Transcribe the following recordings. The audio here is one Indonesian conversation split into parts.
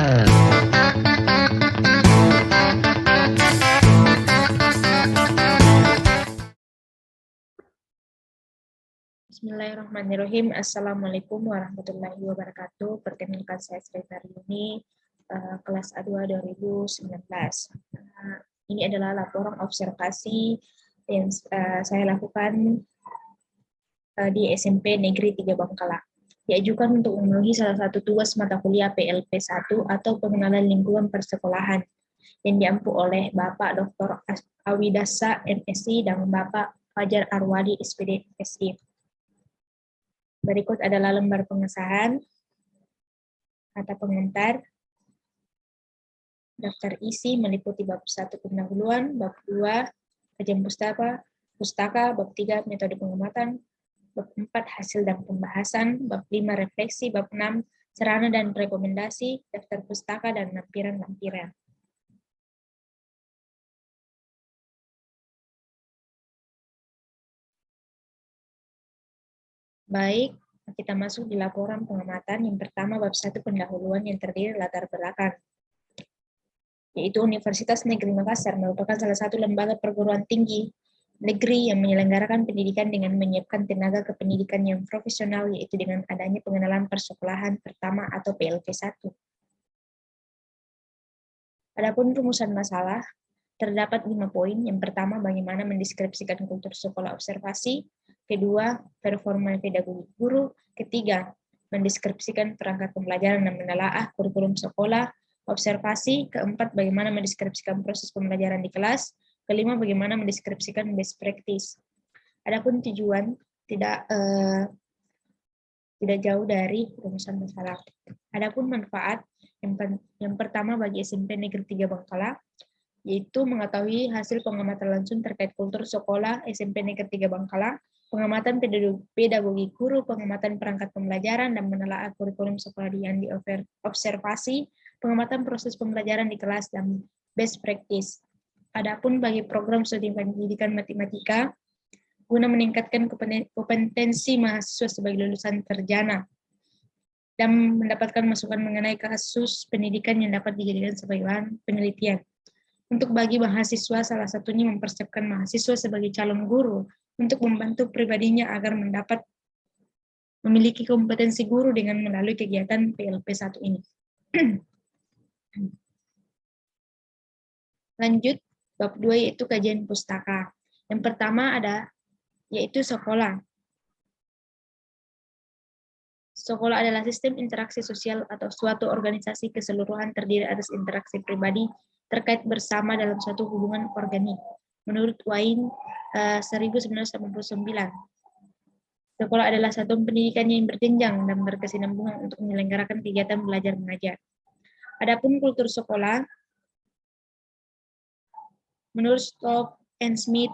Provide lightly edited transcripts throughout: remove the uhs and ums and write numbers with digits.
Bismillahirrahmanirrahim. Assalamualaikum warahmatullahi wabarakatuh. Perkenalkan saya Sri Taryuni, kelas A2 2019. Ini adalah laporan observasi yang saya lakukan di SMP Negeri 3 Bangkala. Diajukan untuk memenuhi salah satu tugas mata kuliah PLP 1 atau pengenalan lingkungan persekolahan yang diampu oleh Bapak Dr. Awidasa MSc dan Bapak Fajar Arwadi SPD SI. Berikut adalah lembar pengesahan, kata pengantar, daftar isi meliputi bab 1 pendahuluan, bab 2 kajian pustaka, bab 3 metode pengamatan, bab 4 hasil dan pembahasan, bab 5 refleksi, bab 6 sarana dan rekomendasi, daftar pustaka dan lampiran-lampiran. Baik, kita masuk di laporan pengamatan. Yang pertama, bab 1 pendahuluan yang terdiri latar belakang, yaitu Universitas Negeri Makassar merupakan salah satu lembaga perguruan tinggi negeri yang menyelenggarakan pendidikan dengan menyiapkan tenaga kependidikan yang profesional, yaitu dengan adanya pengenalan persekolahan pertama atau PLP 1. Adapun rumusan masalah, terdapat 5 poin. Yang pertama, bagaimana mendeskripsikan kultur sekolah observasi. Kedua, performa pedagogi guru. Ketiga, mendeskripsikan perangkat pembelajaran dan menelaah kurikulum sekolah observasi. Keempat, bagaimana mendeskripsikan proses pembelajaran di kelas. Kelima, bagaimana mendeskripsikan best practice. Adapun tujuan tidak jauh dari rumusan masalah. Adapun manfaat, yang pertama bagi SMP Negeri 3 Bangkala, yaitu mengetahui hasil pengamatan langsung terkait kultur sekolah SMP Negeri 3 Bangkala, pengamatan pedagogi guru, pengamatan perangkat pembelajaran, dan menelaah kurikulum sekolah yang diobservasi, pengamatan proses pembelajaran di kelas, dan best practice. Adapun bagi program studi pendidikan matematika, guna meningkatkan kompetensi mahasiswa sebagai lulusan sarjana, dan mendapatkan masukan mengenai kasus pendidikan yang dapat dijadikan sebagai bahan penelitian. Untuk bagi mahasiswa, salah satunya mempersiapkan mahasiswa sebagai calon guru untuk membantu pribadinya agar memiliki kompetensi guru dengan melalui kegiatan PLP 1 ini. Lanjut, bab 2 yaitu kajian pustaka. Yang pertama yaitu sekolah. Sekolah adalah sistem interaksi sosial atau suatu organisasi keseluruhan terdiri atas interaksi pribadi terkait bersama dalam suatu hubungan organik. Menurut Wain 1989, sekolah adalah satuan pendidikan yang berjenjang dan berkesinambungan untuk menyelenggarakan kegiatan belajar mengajar. Adapun kultur sekolah, menurut Stock and Smith,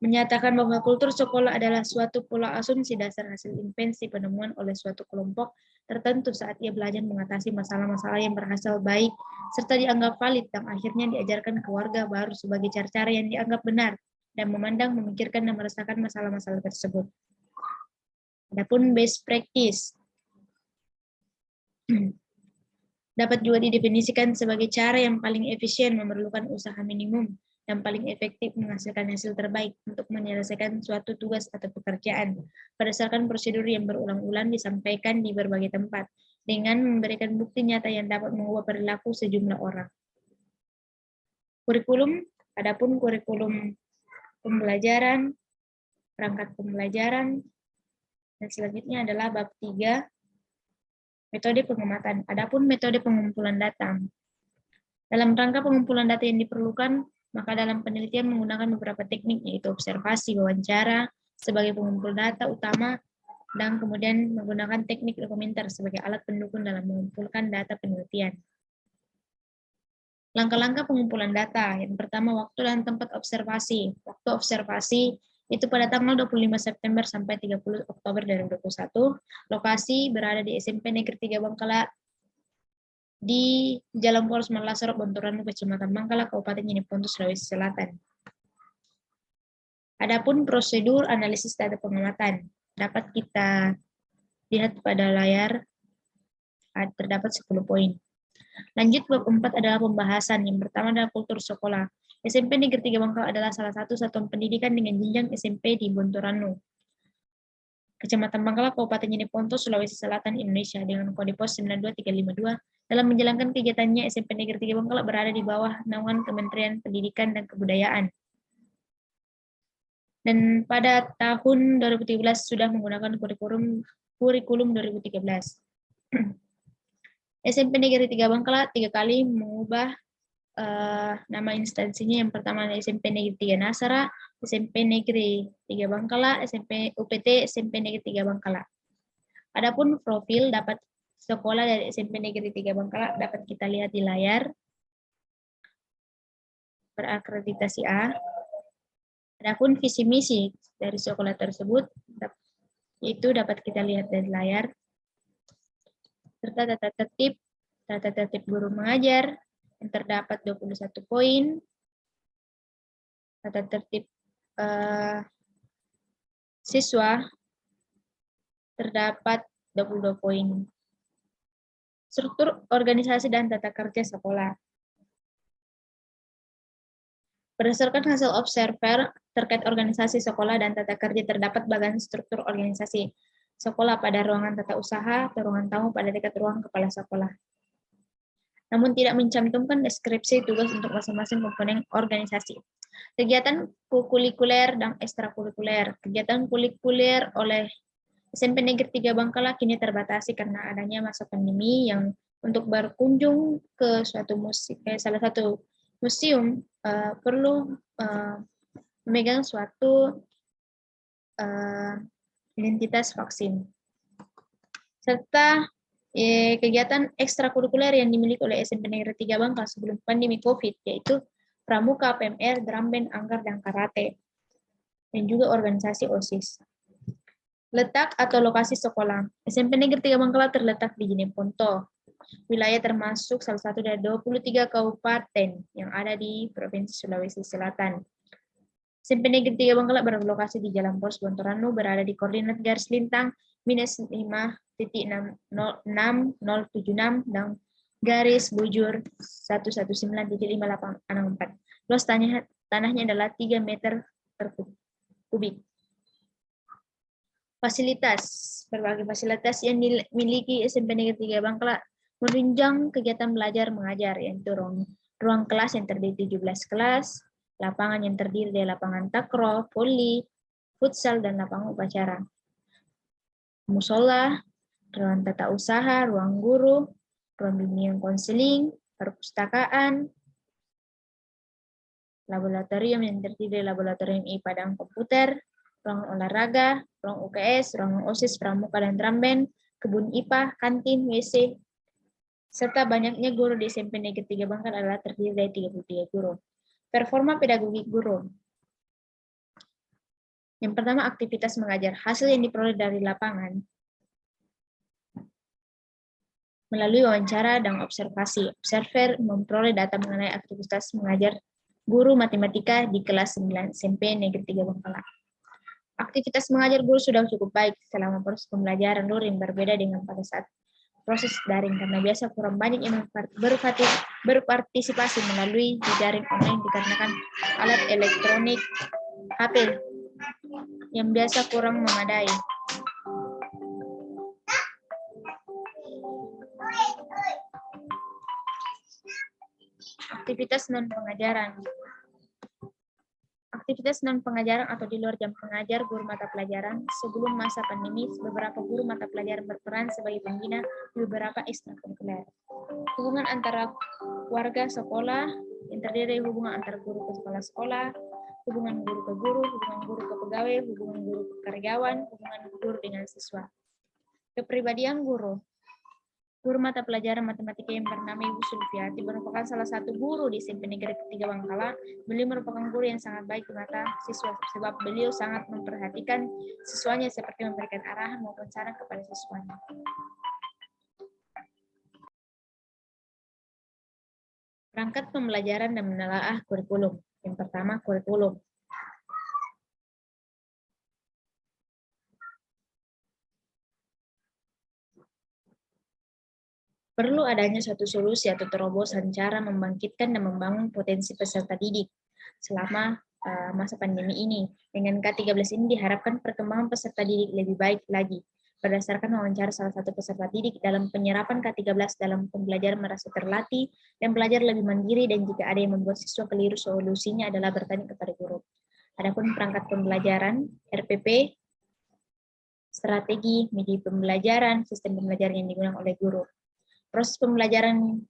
menyatakan bahwa kultur sekolah adalah suatu pola asumsi dasar hasil invensi penemuan oleh suatu kelompok tertentu saat ia belajar mengatasi masalah-masalah yang berhasil baik serta dianggap valid dan akhirnya diajarkan ke warga baru sebagai cara-cara yang dianggap benar dan memandang, memikirkan, dan merasakan masalah-masalah tersebut. Adapun best practice dapat juga didefinisikan sebagai cara yang paling efisien, memerlukan usaha minimum, dan paling efektif menghasilkan hasil terbaik untuk menyelesaikan suatu tugas atau pekerjaan berdasarkan prosedur yang berulang-ulang disampaikan di berbagai tempat dengan memberikan bukti nyata yang dapat mengubah perilaku sejumlah orang. Kurikulum, adapun kurikulum pembelajaran, perangkat pembelajaran, dan selanjutnya adalah bab 3 metode pengamatan. Adapun metode pengumpulan data. Dalam rangka pengumpulan data yang diperlukan, maka dalam penelitian menggunakan beberapa teknik, yaitu observasi, wawancara sebagai pengumpul data utama, dan kemudian menggunakan teknik dokumenter sebagai alat pendukung dalam mengumpulkan data penelitian. Langkah-langkah pengumpulan data. Yang pertama, waktu dan tempat observasi. Waktu observasi itu pada tanggal 25 September sampai 30 Oktober 2021. Lokasi berada di SMP Negeri 3 Bangkala, di Jalan Poros Malasarok, Bontoranu, Kecamatan Bangkala, Kabupaten Jeneponto, Sulawesi Selatan. Adapun prosedur analisis data pengamatan dapat kita lihat pada layar, terdapat 10 poin. Lanjut bab 4 adalah pembahasan. Yang pertama adalah kultur sekolah. SMP Negeri 3 Bangkal adalah salah satu satuan pendidikan dengan jenjang SMP di Bontoranu, Kecamatan Bangkala, Kabupaten Jeneponto, Sulawesi Selatan, Indonesia, dengan kode pos 92352. Dalam menjalankan kegiatannya, SMP Negeri 3 Bangkala berada di bawah naungan Kementerian Pendidikan dan Kebudayaan. Dan pada tahun 2013 sudah menggunakan kurikulum 2013. SMP Negeri 3 Bangkala 3 kali mengubah nama instansinya. Yang pertama SMP Negeri 3 Nasara, SMP Negeri 3 Bangkala, SMP UPT, SMP Negeri 3 Bangkala. Adapun profil dapat sekolah dari SMP Negeri 3 Bangkala dapat kita lihat di layar. Berakreditasi A. Adapun visi misi dari sekolah tersebut itu dapat kita lihat dari layar. Serta tata tertib guru mengajar yang terdapat 21 poin. Tata tertib siswa terdapat 22 poin. Struktur organisasi dan tata kerja sekolah. Berdasarkan hasil observer terkait organisasi sekolah dan tata kerja, terdapat bagian struktur organisasi sekolah pada ruangan tata usaha atau ruangan tamu pada dekat ruang kepala sekolah. Namun tidak mencantumkan deskripsi tugas untuk masing-masing komponen organisasi. Kegiatan kurikuler dan ekstrakurikuler. Kegiatan kurikuler oleh SMP Negeri 3 Bangkala kini terbatasi karena adanya masa pandemi yang untuk berkunjung ke salah satu museum perlu memegang suatu identitas vaksin. Serta kegiatan ekstrakurikuler yang dimiliki oleh SMP Negeri 3 Bangkal sebelum pandemi COVID, yaitu pramuka, PMR, drum band, angker, dan karate, dan juga organisasi OSIS. Letak atau lokasi sekolah. SMP Negeri 3 Bangkala terletak di Jeneponto, wilayah termasuk salah satu dari 23 kabupaten yang ada di Provinsi Sulawesi Selatan. SMP Negeri 3 Bangkala berlokasi di Jalan Pos Bontoranu, berada di koordinat garis lintang -5.60076 dan garis bujur 119.5864. Luas tanahnya adalah 3 meter per kubik. Fasilitas. Berbagai fasilitas yang dimiliki SMP Negeri 3 Bangkala menunjang kegiatan belajar mengajar, yaitu ruang kelas yang terdiri 17 kelas, lapangan yang terdiri dari lapangan takraw, voli, futsal, dan lapangan upacara. Musola, ruang tata usaha, ruang guru, ruang bimbingan konseling, perpustakaan, laboratorium yang terdiri dari laboratorium IPA dan komputer, ruang olahraga, ruang UKS, ruang OSIS, pramuka dan drum band, kebun IPA, kantin, WC, serta banyaknya guru di SMP Negeri 3 Bangkal adalah terdiri dari 33 guru. Performa pedagogik guru. Yang pertama, aktivitas mengajar. Hasil yang diperoleh dari lapangan melalui wawancara dan observasi. Observer memperoleh data mengenai aktivitas mengajar guru matematika di kelas 9 SMP Negeri 3 Bangkala. Aktivitas mengajar guru sudah cukup baik selama proses pembelajaran luring, berbeda dengan pada saat proses daring karena biasa kurang banyak yang berpartisipasi melalui daring online dikarenakan alat elektronik HP yang biasa kurang memadai. Aktivitas non-pengajaran. Aktivitas non-pengajaran atau di luar jam pengajar guru mata pelajaran. Sebelum masa pandemi, beberapa guru mata pelajaran berperan sebagai pembina beberapa ekstrakurikuler. Hubungan antara warga sekolah yang terdiri dari hubungan antara guru ke sekolah, hubungan guru ke guru, hubungan guru ke pegawai, hubungan guru ke karyawan, hubungan guru dengan siswa. Kepribadian guru. Guru mata pelajaran matematika yang bernama Ibu Sulfiati merupakan salah satu guru di SMP Negeri 3 Bangkala. Beliau merupakan guru yang sangat baik di mata siswa, sebab beliau sangat memperhatikan siswanya seperti memberikan arahan maupun saran kepada siswanya. Perangkat pembelajaran dan menelaah kurikulum. Yang pertama, kurikulum. Perlu adanya suatu solusi atau terobosan cara membangkitkan dan membangun potensi peserta didik selama masa pandemi ini. Dengan K13 ini diharapkan perkembangan peserta didik lebih baik lagi. Berdasarkan wawancara salah satu peserta didik dalam penyerapan K13 dalam pembelajaran merasa terlatih dan belajar lebih mandiri, dan jika ada yang membuat siswa keliru, solusinya adalah bertanya kepada guru. Adapun perangkat pembelajaran, RPP, strategi, media pembelajaran, sistem pembelajaran yang digunakan oleh guru. Proses pembelajaran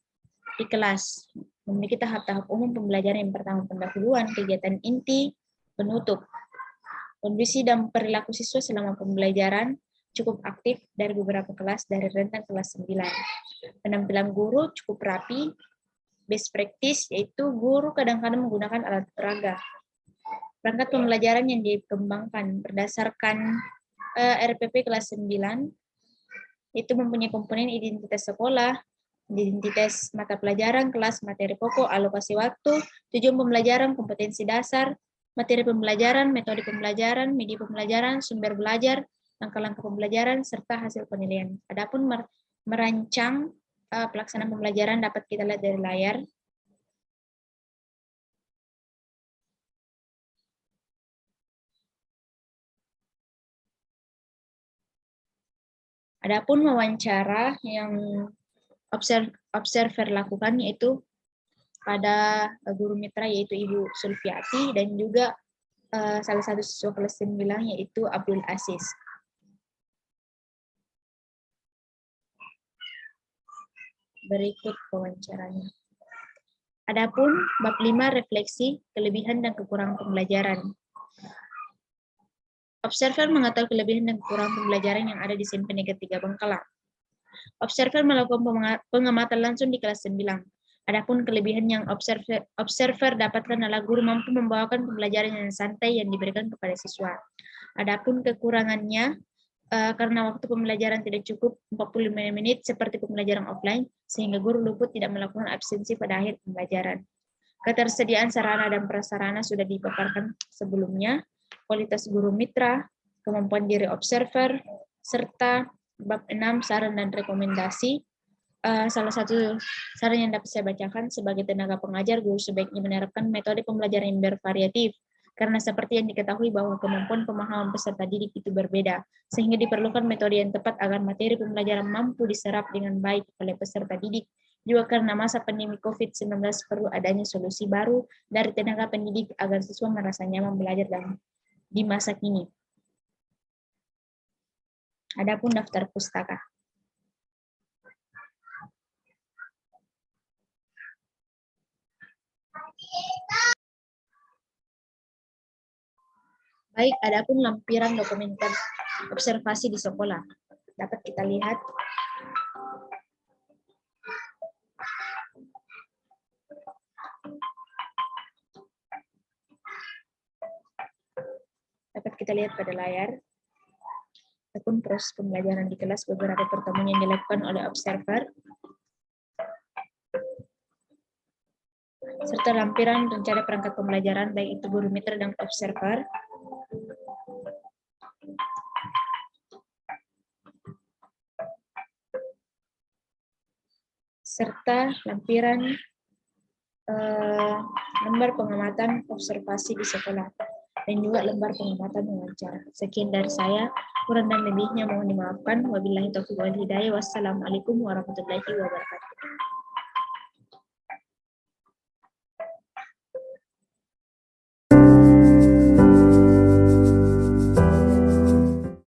di kelas memiliki tahap-tahap umum pembelajaran. Yang pertama, pendahuluan, kegiatan inti, penutup. Kondisi dan perilaku siswa selama pembelajaran cukup aktif dari beberapa kelas dari rentang kelas 9. Penampilan guru cukup rapi. Best practice yaitu guru kadang-kadang menggunakan alat peraga. Perangkat pembelajaran yang dikembangkan berdasarkan RPP kelas 9 itu mempunyai komponen identitas sekolah, identitas mata pelajaran, kelas, materi pokok, alokasi waktu, tujuan pembelajaran, kompetensi dasar, materi pembelajaran, metode pembelajaran, media pembelajaran, sumber belajar, langkah-langkah pembelajaran, serta hasil penilaian. Adapun merancang pelaksanaan pembelajaran dapat kita lihat dari layar. Adapun wawancara yang observer lakukan yaitu pada guru mitra yaitu Ibu Sulfiati dan juga salah satu siswa kelas 9 yaitu Abdul Aziz. Berikut wawancaranya. Adapun bab 5 refleksi, kelebihan dan kekurangan pembelajaran. Observer mengetahui kelebihan dan kekurangan pembelajaran yang ada di SMP Negeri 3 Bengkala. Observer melakukan pengamatan langsung di kelas 9. Adapun kelebihan yang observer dapatkan adalah guru mampu membawakan pembelajaran yang santai yang diberikan kepada siswa. Adapun kekurangannya, karena waktu pembelajaran tidak cukup 45 menit seperti pembelajaran offline, sehingga guru luput tidak melakukan absensi pada akhir pembelajaran. Ketersediaan sarana dan prasarana sudah dipaparkan sebelumnya, kualitas guru mitra, kemampuan diri observer, serta bab 6 saran dan rekomendasi. Salah satu saran yang dapat saya bacakan, sebagai tenaga pengajar, guru sebaiknya menerapkan metode pembelajaran yang bervariatif, karena seperti yang diketahui bahwa kemampuan pemahaman peserta didik itu berbeda, sehingga diperlukan metode yang tepat agar materi pembelajaran mampu diserap dengan baik oleh peserta didik. Juga karena masa pandemi COVID-19 perlu adanya solusi baru dari tenaga pendidik agar siswa merasa nyaman belajar di masa kini. Adapun daftar pustaka. Baik, adapun lampiran dokumenter observasi di sekolah. Dapat kita lihat. Dapat kita lihat pada layar. Adapun proses pembelajaran di kelas, beberapa pertemuan yang dilakukan oleh observer, serta lampiran rencana perangkat pembelajaran baik itu guru mitra dan observer. Serta lampiran lembar pengamatan observasi di sekolah dan juga lembar pengamatan wawancara. Sekian dari saya, kurang dan lebihnya mohon dimaafkan. Wabillahi taufiq wal hidayah. Wassalamualaikum warahmatullahi wabarakatuh.